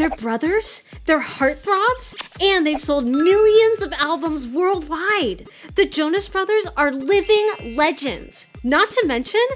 They're brothers, they're heartthrobs, and they've sold millions of albums worldwide. The Jonas Brothers are living legends. Not to mention,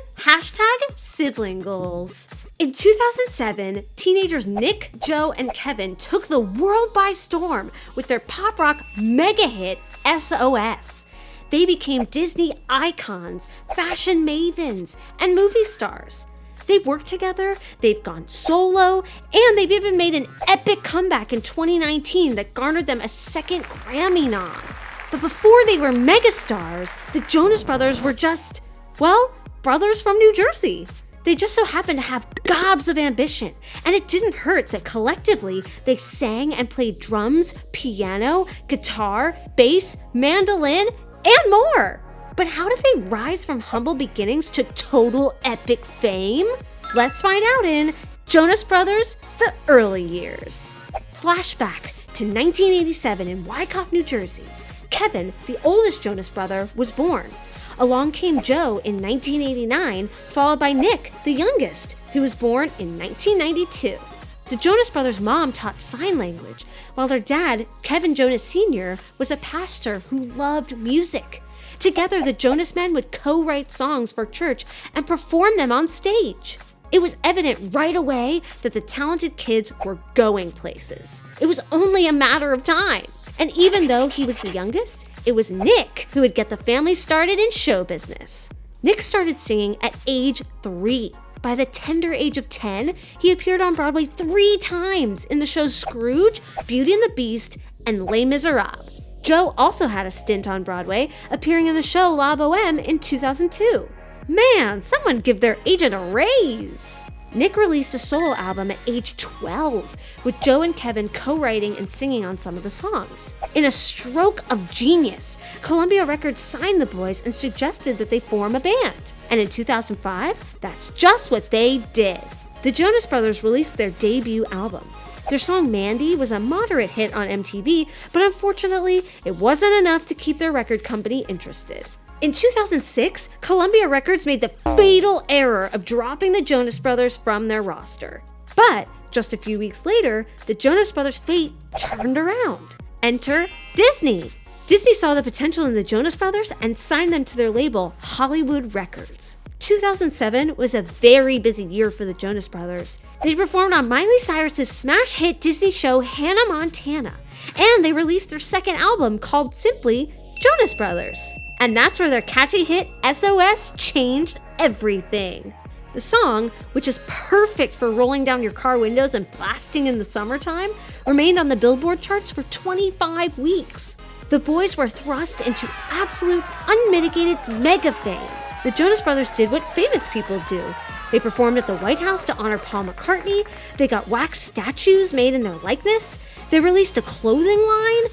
#sibling goals. In 2007, teenagers Nick, Joe, and Kevin took the world by storm with their pop rock mega hit, SOS. They became Disney icons, fashion mavens, and movie stars. They've worked together, they've gone solo, and they've even made an epic comeback in 2019 that garnered them a second Grammy nom. But before they were megastars, the Jonas Brothers were just, well, brothers from New Jersey. They just so happened to have gobs of ambition, and it didn't hurt that collectively they sang and played drums, piano, guitar, bass, mandolin, and more. But how did they rise from humble beginnings to total epic fame? Let's find out in Jonas Brothers, The Early Years. Flashback to 1987 in Wyckoff, New Jersey. Kevin, the oldest Jonas brother, was born. Along came Joe in 1989, followed by Nick, the youngest, who was born in 1992. The Jonas Brothers' mom taught sign language, while their dad, Kevin Jonas Sr., was a pastor who loved music. Together, the Jonas men would co-write songs for church and perform them on stage. It was evident right away that the talented kids were going places. It was only a matter of time. And even though he was the youngest, it was Nick who would get the family started in show business. Nick started singing at age 3. By the tender age of 10, he appeared on Broadway 3 times in the shows Scrooge, Beauty and the Beast, and Les Miserables. Joe also had a stint on Broadway, appearing in the show La Boheme in 2002. Man, someone give their agent a raise! Nick released a solo album at age 12, with Joe and Kevin co-writing and singing on some of the songs. In a stroke of genius, Columbia Records signed the boys and suggested that they form a band. And in 2005, that's just what they did. The Jonas Brothers released their debut album. Their song Mandy was a moderate hit on MTV, but unfortunately, it wasn't enough to keep their record company interested. In 2006, Columbia Records made the fatal error of dropping the Jonas Brothers from their roster. But just a few weeks later, the Jonas Brothers' fate turned around. Enter Disney. Disney saw the potential in the Jonas Brothers and signed them to their label, Hollywood Records. 2007 was a very busy year for the Jonas Brothers. They performed on Miley Cyrus's smash hit Disney show Hannah Montana, and they released their second album called simply Jonas Brothers. And that's where their catchy hit SOS changed everything. The song, which is perfect for rolling down your car windows and blasting in the summertime, remained on the Billboard charts for 25 weeks. The boys were thrust into absolute, unmitigated mega fame. The Jonas Brothers did what famous people do. They performed at the White House to honor Paul McCartney, they got wax statues made in their likeness, they released a clothing line,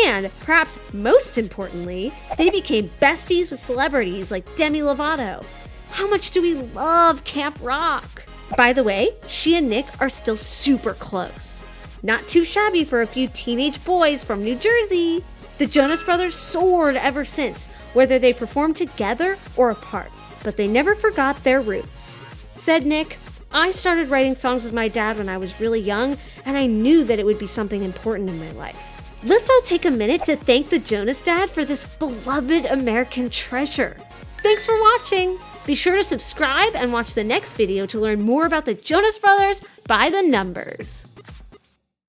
and, perhaps most importantly, they became besties with celebrities like Demi Lovato. How much do we love Camp Rock? By the way, she and Nick are still super close. Not too shabby for a few teenage boys from New Jersey. The Jonas Brothers soared ever since, whether they performed together or apart, but they never forgot their roots. Said Nick, "I started writing songs with my dad when I was really young, and I knew that it would be something important in my life." Let's all take a minute to thank the Jonas Dad for this beloved American treasure. Thanks for watching! Be sure to subscribe and watch the next video to learn more about the Jonas Brothers by the numbers.